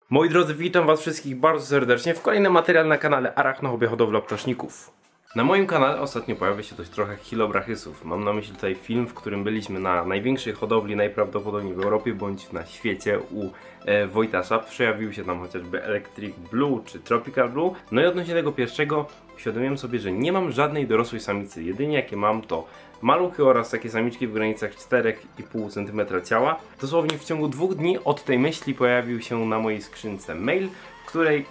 Moi drodzy, witam was wszystkich bardzo serdecznie w kolejnym materiale na kanale Arachnohobby Hodowla Ptaszników. Na moim kanale ostatnio pojawia się dość trochę hilobrachysów. Mam na myśli tutaj film, w którym byliśmy na największej hodowli najprawdopodobniej w Europie bądź na świecie u Wojtasza. Przejawił się tam chociażby Electric Blue czy Tropical Blue. No i odnośnie tego pierwszego uświadomiłem sobie, że nie mam żadnej dorosłej samicy. Jedynie jakie mam to maluchy oraz takie samiczki w granicach 4,5 cm ciała. Dosłownie w ciągu 2 dni od tej myśli pojawił się na mojej skrzynce mail, w której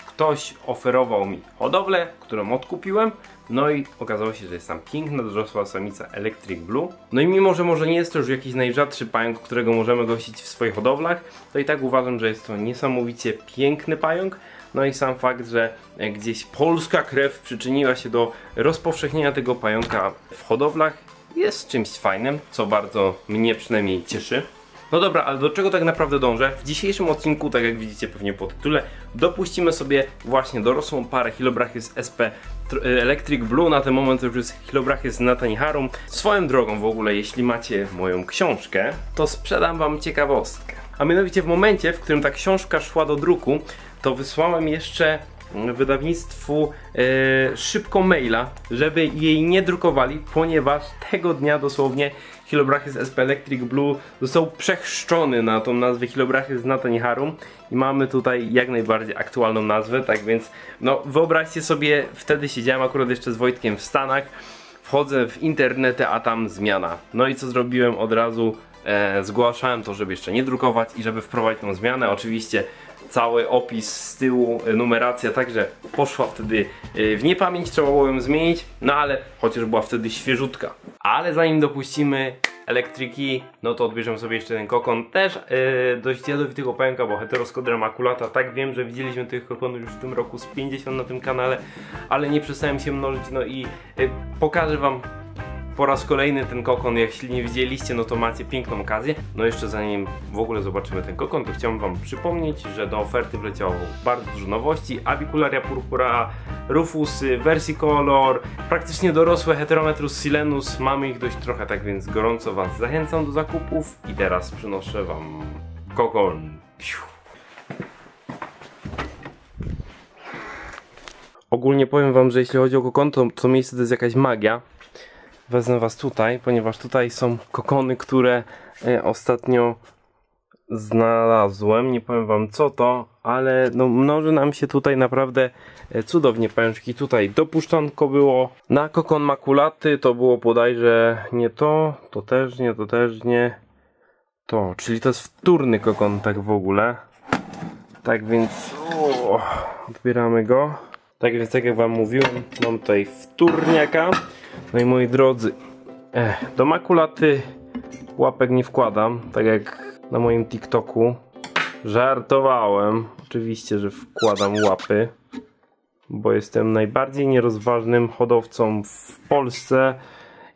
ktoś oferował mi hodowlę, którą odkupiłem. No i okazało się, że jest tam piękna dorosła samica Electric Blue. No i mimo, że może nie jest to już jakiś najrzadszy pająk, którego możemy gościć w swoich hodowlach, to i tak uważam, że jest to niesamowicie piękny pająk. No i sam fakt, że gdzieś polska krew przyczyniła się do rozpowszechnienia tego pająka w hodowlach, jest czymś fajnym, co bardzo mnie przynajmniej cieszy. No dobra, ale do czego tak naprawdę dążę? W dzisiejszym odcinku, tak jak widzicie pewnie po tytule, dopuścimy sobie właśnie dorosłą parę Hilobrachys SP Electric Blue. Na ten moment to już jest Hilobrachys nataniharum. Swoją drogą w ogóle, jeśli macie moją książkę, to sprzedam wam ciekawostkę. A mianowicie w momencie, w którym ta książka szła do druku, to wysłałem jeszcze wydawnictwu szybko maila, żeby jej nie drukowali, ponieważ tego dnia dosłownie Hilobrachys SP Electric Blue został przechrzczony na tą nazwę Hilobrachys nataniharum i mamy tutaj jak najbardziej aktualną nazwę. Tak więc no wyobraźcie sobie, wtedy siedziałem akurat jeszcze z Wojtkiem w Stanach, wchodzę w internety, a tam zmiana. No i co zrobiłem? Od razu zgłaszałem to, żeby jeszcze nie drukować i żeby wprowadzić tą zmianę. Oczywiście cały opis z tyłu, numeracja także poszła wtedy w niepamięć, trzeba było ją zmienić, no ale chociaż była wtedy świeżutka. Ale zanim dopuścimy elektryki, no to odbierzemy sobie jeszcze ten kokon, też dość jadowitego pająka, bo Heteroscodra maculata. Tak, wiem, że widzieliśmy tych kokonów już w tym roku z 50 na tym kanale, ale nie przestałem się mnożyć, no i pokażę wam po raz kolejny ten kokon. Jeśli nie widzieliście, no to macie piękną okazję. No jeszcze zanim w ogóle zobaczymy ten kokon, to chciałbym wam przypomnieć, że do oferty wleciało bardzo dużo nowości. Avicularia purpura, Rufusy, Versicolor, praktycznie dorosłe Heterometrus silenus. Mamy ich dość trochę, tak więc gorąco was zachęcam do zakupów. I teraz przynoszę wam kokon. Ogólnie powiem wam, że jeśli chodzi o kokon, to miejsce to jest jakaś magia. Wezmę was tutaj, ponieważ tutaj są kokony, które ostatnio znalazłem. Nie powiem wam co to, ale no mnoży nam się tutaj naprawdę cudownie pajączki. Tutaj dopuszczanko było na kokon makulaty, to było bodajże nie to, to też nie, to też nie. To, czyli to jest wtórny kokon tak w ogóle. Tak więc odbieramy go. Tak więc, tak jak wam mówiłem, mam tutaj wtórniaka. No i moi drodzy, do makulaty łapek nie wkładam, tak jak na moim TikToku. Żartowałem, oczywiście, że wkładam łapy, bo jestem najbardziej nierozważnym hodowcą w Polsce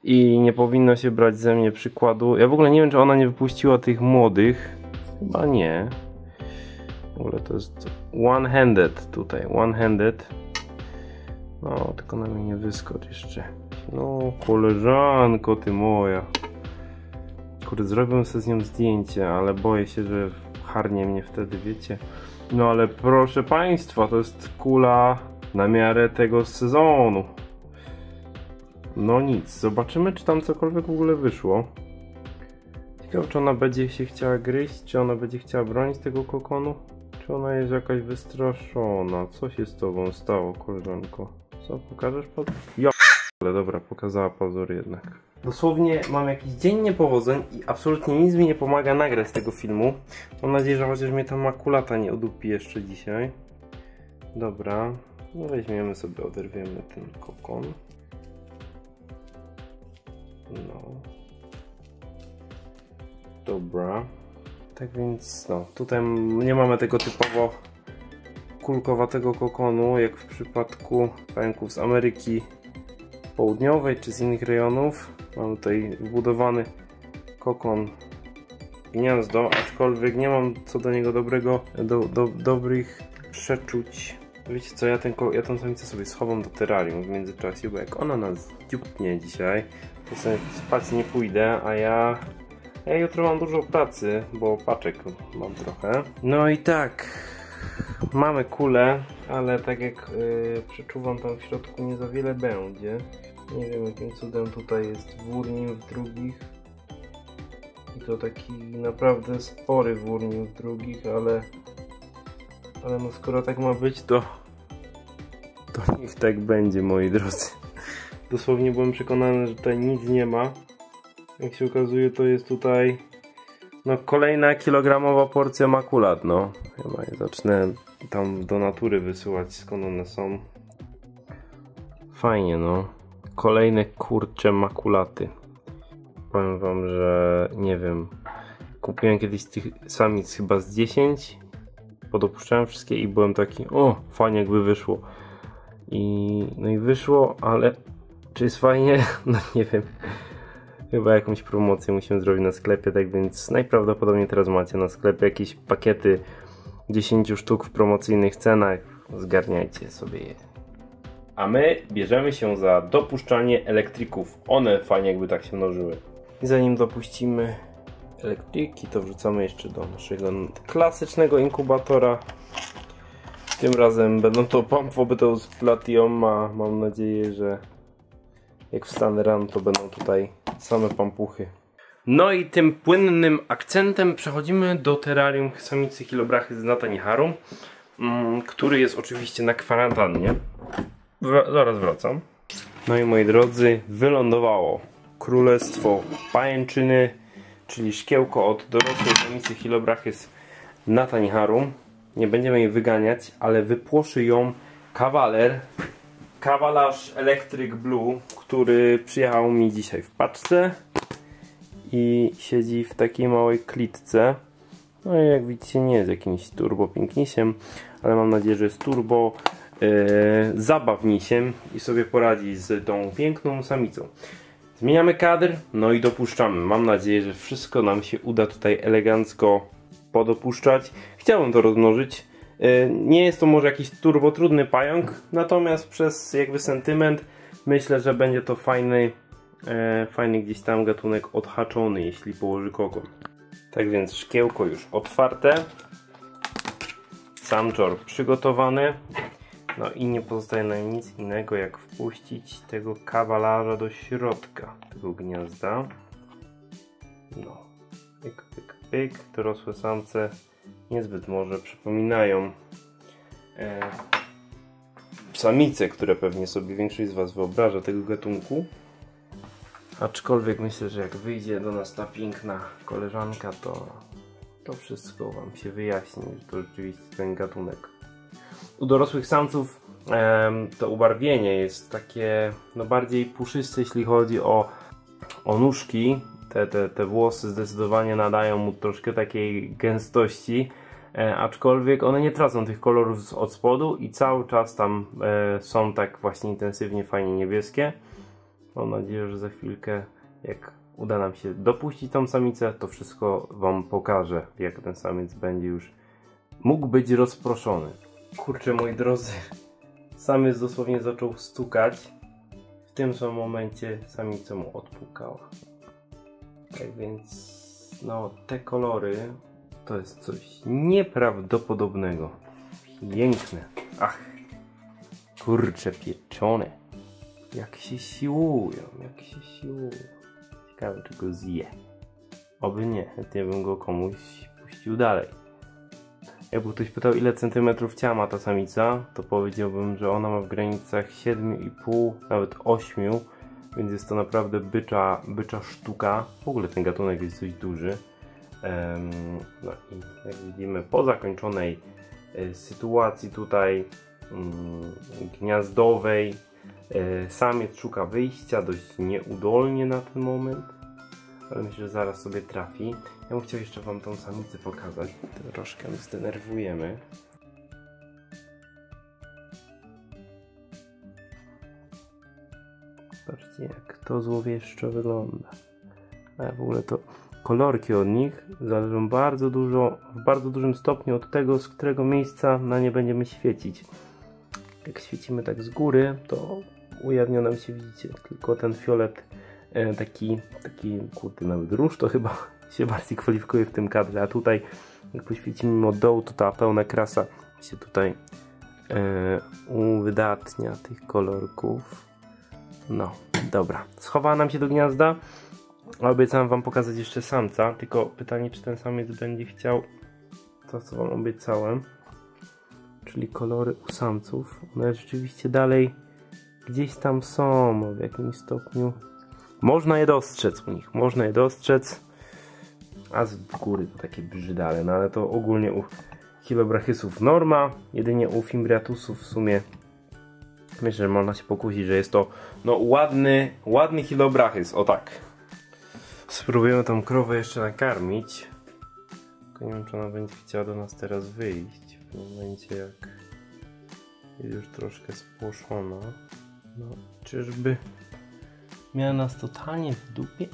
i nie powinno się brać ze mnie przykładu. Ja w ogóle nie wiem, czy ona nie wypuściła tych młodych. Chyba nie. W ogóle to jest one-handed tutaj, one-handed. No, tylko na mnie nie wyskocz jeszcze. No, koleżanko ty moja. Kurde, zrobię sobie z nią zdjęcie, ale boję się, że harnie mnie wtedy, wiecie. No ale proszę państwa, to jest kula na miarę tego sezonu. No nic, zobaczymy, czy tam cokolwiek w ogóle wyszło. Ciekawe, czy ona będzie się chciała gryźć, czy ona będzie chciała bronić tego kokonu, czy ona jest jakaś wystraszona. Co się z tobą stało, koleżanko? Co, pokażesz pod... Ja... Ale dobra, pokazała pazur jednak. Dosłownie mam jakiś dzień niepowodzeń i absolutnie nic mi nie pomaga nagrać tego filmu. Mam nadzieję, że chociaż mnie ta makulata nie udupi jeszcze dzisiaj. Dobra, no weźmiemy sobie, oderwiemy ten kokon. No. Dobra. Tak więc no, tutaj nie mamy tego typowo kulkowatego kokonu, jak w przypadku pająków z Ameryki Południowej czy z innych rejonów. Mam tutaj wbudowany kokon, gniazdo, aczkolwiek nie mam co do niego dobrych przeczuć. Wiecie co, ja tą samicę sobie schowam do terrarium w międzyczasie, bo jak ona nas dziupnie dzisiaj, to sobie spać nie pójdę, a ja jutro mam dużo pracy, bo paczek mam trochę. No i tak, mamy kulę, ale tak jak przeczuwam, tam w środku nie za wiele będzie. Nie wiem, jakim cudem tutaj jest wórnim w drugich. I to taki naprawdę spory wórnim w drugich, ale no skoro tak ma być, to niech tak będzie, moi drodzy. Dosłownie byłem przekonany, że tutaj nic nie ma. Jak się okazuje, to jest tutaj no kolejna kilogramowa porcja makulat, no. Chyba je zacznę tam do natury wysyłać, skąd one są. Fajnie, no. Kolejne kurcze makulaty. Powiem wam, że nie wiem. Kupiłem kiedyś tych samic chyba z 10. Podopuszczałem wszystkie i byłem taki, o, fajnie jakby wyszło. No i wyszło, ale czy jest fajnie? No nie wiem. Chyba jakąś promocję musimy zrobić na sklepie, tak więc najprawdopodobniej teraz macie na sklepie jakieś pakiety 10 sztuk w promocyjnych cenach. Zgarniajcie sobie je. A my bierzemy się za dopuszczanie elektryków. One fajnie jakby tak się mnożyły. I zanim dopuścimy elektryki, to wrzucamy jeszcze do naszego klasycznego inkubatora. Tym razem będą to Pamphobeteus z Platyoma. Mam nadzieję, że jak wstanę rano, to będą tutaj same pampuchy. No i tym płynnym akcentem przechodzimy do terrarium samicy Hilobrachy z Nataniharu, który jest oczywiście na kwarantannie. Zaraz wracam. No i moi drodzy, wylądowało królestwo pajęczyny, czyli szkiełko od dorosłej samicy Hilobrachy z Nataniharu. Nie będziemy jej wyganiać, ale wypłoszy ją kawalarz Electric Blue, który przyjechał mi dzisiaj w paczce i siedzi w takiej małej klitce. No i jak widzicie, nie jest jakimś turbo pięknisiem, ale mam nadzieję, że jest turbo zabawnisiem i sobie poradzi z tą piękną samicą. Zmieniamy kadr, no i dopuszczamy. Mam nadzieję, że wszystko nam się uda tutaj elegancko podopuszczać. Chciałbym to rozmnożyć. Nie jest to może jakiś turbo trudny pająk, natomiast przez jakby sentyment myślę, że będzie to fajny gdzieś tam gatunek odhaczony, jeśli położy kogon. Tak więc szkiełko już otwarte, samczor przygotowany, no i nie pozostaje nam nic innego jak wpuścić tego kawalarza do środka tego gniazda. No, pyk, pyk, pyk. Dorosłe samce niezbyt może przypominają samice, które pewnie sobie większość z was wyobraża tego gatunku. Aczkolwiek myślę, że jak wyjdzie do nas ta piękna koleżanka, to wszystko wam się wyjaśni, że to rzeczywiście ten gatunek. U dorosłych samców to ubarwienie jest takie no bardziej puszyste, jeśli chodzi o nóżki. Te włosy zdecydowanie nadają mu troszkę takiej gęstości, aczkolwiek one nie tracą tych kolorów od spodu i cały czas tam są tak właśnie intensywnie, fajnie niebieskie. Mam nadzieję, że za chwilkę, jak uda nam się dopuścić tą samicę, to wszystko wam pokażę, jak ten samiec będzie już mógł być rozproszony. Kurczę, moi drodzy, samiec dosłownie zaczął stukać. W tym samym momencie samica mu odpukała. Tak więc, no, te kolory to jest coś nieprawdopodobnego. Piękne. Ach, kurcze pieczone. Jak się siłują, jak się siłują. Ciekawe, czy go zje. Oby nie, chętnie bym go komuś puścił dalej. Jakby ktoś pytał, ile centymetrów ciała ma ta samica, to powiedziałbym, że ona ma w granicach 7,5, nawet 8, więc jest to naprawdę bycza sztuka. W ogóle ten gatunek jest dość duży. No i jak widzimy, po zakończonej sytuacji tutaj gniazdowej, samiec szuka wyjścia dość nieudolnie na ten moment, ale myślę, że zaraz sobie trafi. Ja bym chciał jeszcze wam tą samicę pokazać. Troszkę mnie zdenerwujemy. Zobaczcie, jak to złowieszczo wygląda. A w ogóle to kolorki od nich zależą w bardzo dużym stopniu od tego, z którego miejsca na nie będziemy świecić. Jak świecimy tak z góry, to ujawnia nam się, widzicie, tylko ten fiolet, taki kurde, nawet róż to chyba się bardziej kwalifikuje w tym kadrze, a tutaj jak poświecimy od dołu, to ta pełna krasa się tutaj uwydatnia tych kolorków. No, dobra. Schowała nam się do gniazda. Obiecałem wam pokazać jeszcze samca, tylko pytanie, czy ten samiec będzie chciał to, co wam obiecałem. Czyli kolory u samców. One rzeczywiście dalej gdzieś tam są, w jakimś stopniu. Można je dostrzec u nich, można je dostrzec. A z góry to takie brzydale, no ale to ogólnie u Chilobrachysów norma. Jedynie u Fimbriatusów w sumie myślę, że można się pokusić, że jest to no ładny Chilobrachys, o tak. Spróbujemy tą krowę jeszcze nakarmić. Tylko nie wiem, czy ona będzie chciała do nas teraz wyjść. W momencie jak jest już troszkę spłoszona. No, czyżby miała nas totalnie w dupie?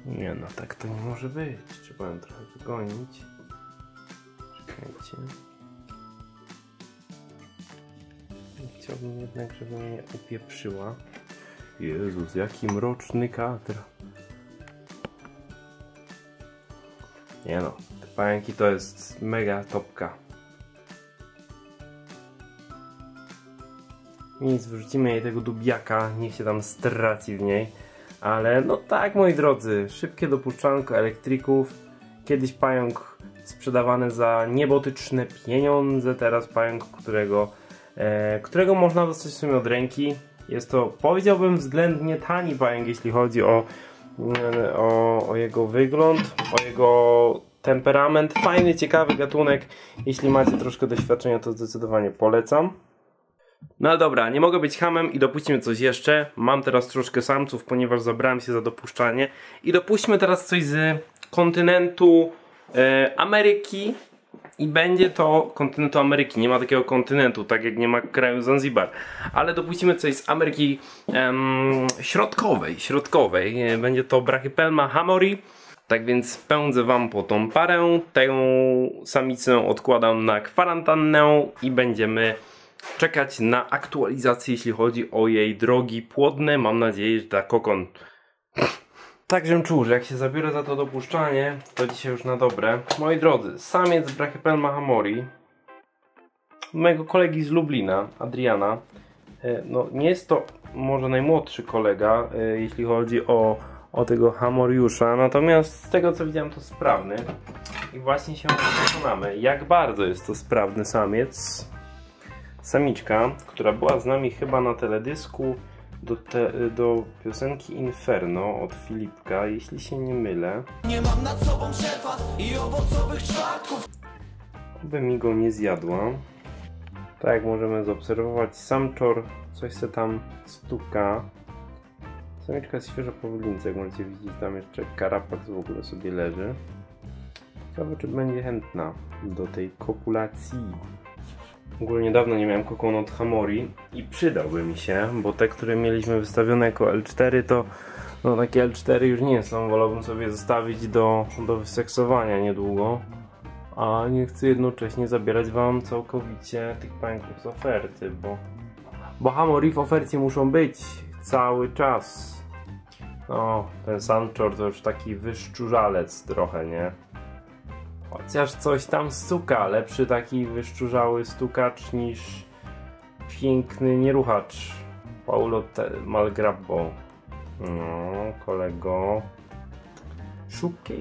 Nie no, tak to nie może być. Trzeba ją trochę wygonić. Czekajcie. Chciałbym jednak, żeby mnie upieprzyła. Jezus, jaki mroczny kadr. Nie no, te pająki to jest mega topka. Nic, wrzucimy jej tego dubiaka, niech się tam straci w niej. Ale no tak, moi drodzy, szybkie dopuszczanko elektryków. Kiedyś pająk sprzedawany za niebotyczne pieniądze, teraz pająk, którego można dostać w sumie od ręki. Jest to, powiedziałbym, względnie tani pająk, jeśli chodzi o jego wygląd, o jego temperament. Fajny, ciekawy gatunek. Jeśli macie troszkę doświadczenia, to zdecydowanie polecam. No ale dobra, nie mogę być hamem i dopuśćmy coś jeszcze. Mam teraz troszkę samców, ponieważ zabrałem się za dopuszczanie. I dopuśćmy teraz coś z kontynentu Ameryki. I będzie to kontynentu Ameryki. Nie ma takiego kontynentu, tak jak nie ma kraju Zanzibar. Ale dopuścimy coś z Ameryki środkowej. Będzie to Brachypelma hamori. Tak więc pędzę wam po tą parę. Tę samicę odkładam na kwarantannę i będziemy czekać na aktualizację, jeśli chodzi o jej drogi płodne. Mam nadzieję, że ta kokon... Tak, żem czuł, że jak się zabiorę za to dopuszczanie, to dzisiaj już na dobre. Moi drodzy, samiec Brachypelma hamori mojego kolegi z Lublina, Adriana. No nie jest to może najmłodszy kolega, jeśli chodzi o tego hamoriusza, natomiast z tego co widziałem, to sprawny. I właśnie się przekonamy, jak bardzo jest to sprawny samiec. Samiczka, która była z nami chyba na teledysku do piosenki Inferno od Filipka, jeśli się nie mylę. Nie mam nad sobą szefa i owocowych czwartków. Oby mi go nie zjadła. Tak jak możemy zaobserwować, samczor coś se tam stuka. Samiczka jest świeżo po wydlince, jak możecie widzieć, tam jeszcze karapaks w ogóle sobie leży. Ciekawe, czy będzie chętna do tej kopulacji. Ogólnie dawno nie miałem kokonu od hamori i przydałby mi się, bo te, które mieliśmy wystawione jako L4, to no takie L4 już nie są. Wolałbym sobie zostawić do wyseksowania niedługo, a nie chcę jednocześnie zabierać wam całkowicie tych pająków z oferty, bo hamori w ofercie muszą być cały czas. No, ten samczor to już taki wyszczurzalec trochę, nie? Chociaż coś tam stuka, lepszy taki wyszczurzały stukacz niż piękny nieruchacz Paulo Malgrabbo. No, kolego.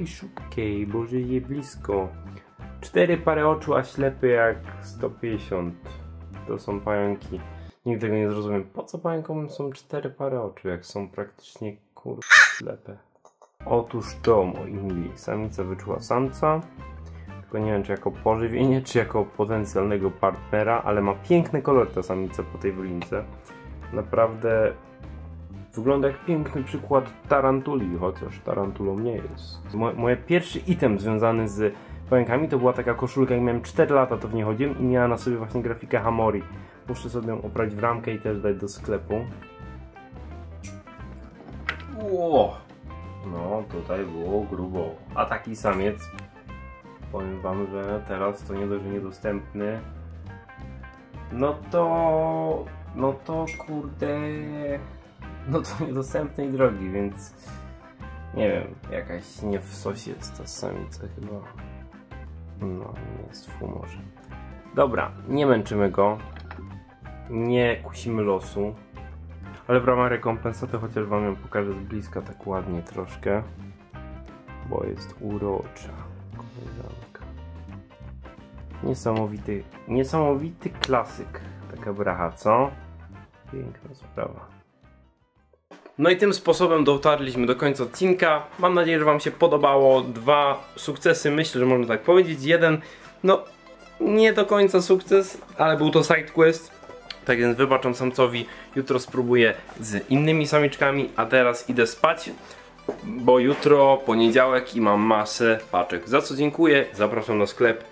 Szybkiej, bo żyje blisko. 4 pary oczu, a ślepy jak 150. To są pająki. Nigdy tego nie zrozumiem. Po co pająkom są 4 pary oczu, jak są praktycznie kurwa ślepe? Otóż to, moi mili, samica wyczuła samca. Nie wiem, czy jako pożywienie, czy jako potencjalnego partnera, ale ma piękny kolor ta samica po tej wylince. Naprawdę wygląda jak piękny przykład tarantuli, chociaż tarantulą nie jest. Moje pierwszy item związany z pająkami to była taka koszulka, jak miałem 4 lata, to w niej chodziłem i miała na sobie właśnie grafikę hamori. Muszę sobie ją oprać w ramkę i też dać do sklepu. Ło! No, tutaj było grubo. A taki samiec, powiem wam, że teraz to nie dość, że niedostępny. No to kurde, no to niedostępnej drogi, więc nie wiem, jakaś nie w sosie jest ta samica chyba. No, nie jest w humorze. Dobra, nie męczymy go. Nie kusimy losu. Ale w ramach rekompensaty chociaż wam ją pokażę z bliska tak ładnie troszkę. Bo jest urocza koleżanka. Niesamowity klasyk. Taka bracha, co? Piękna sprawa. No i tym sposobem dotarliśmy do końca odcinka. Mam nadzieję, że wam się podobało. 2 sukcesy, myślę, że można tak powiedzieć. Jeden, no nie do końca sukces, ale był to side quest. Tak więc wybaczam samcowi, jutro spróbuję z innymi samiczkami, a teraz idę spać, bo jutro poniedziałek i mam masę paczek. Za co dziękuję, zapraszam na sklep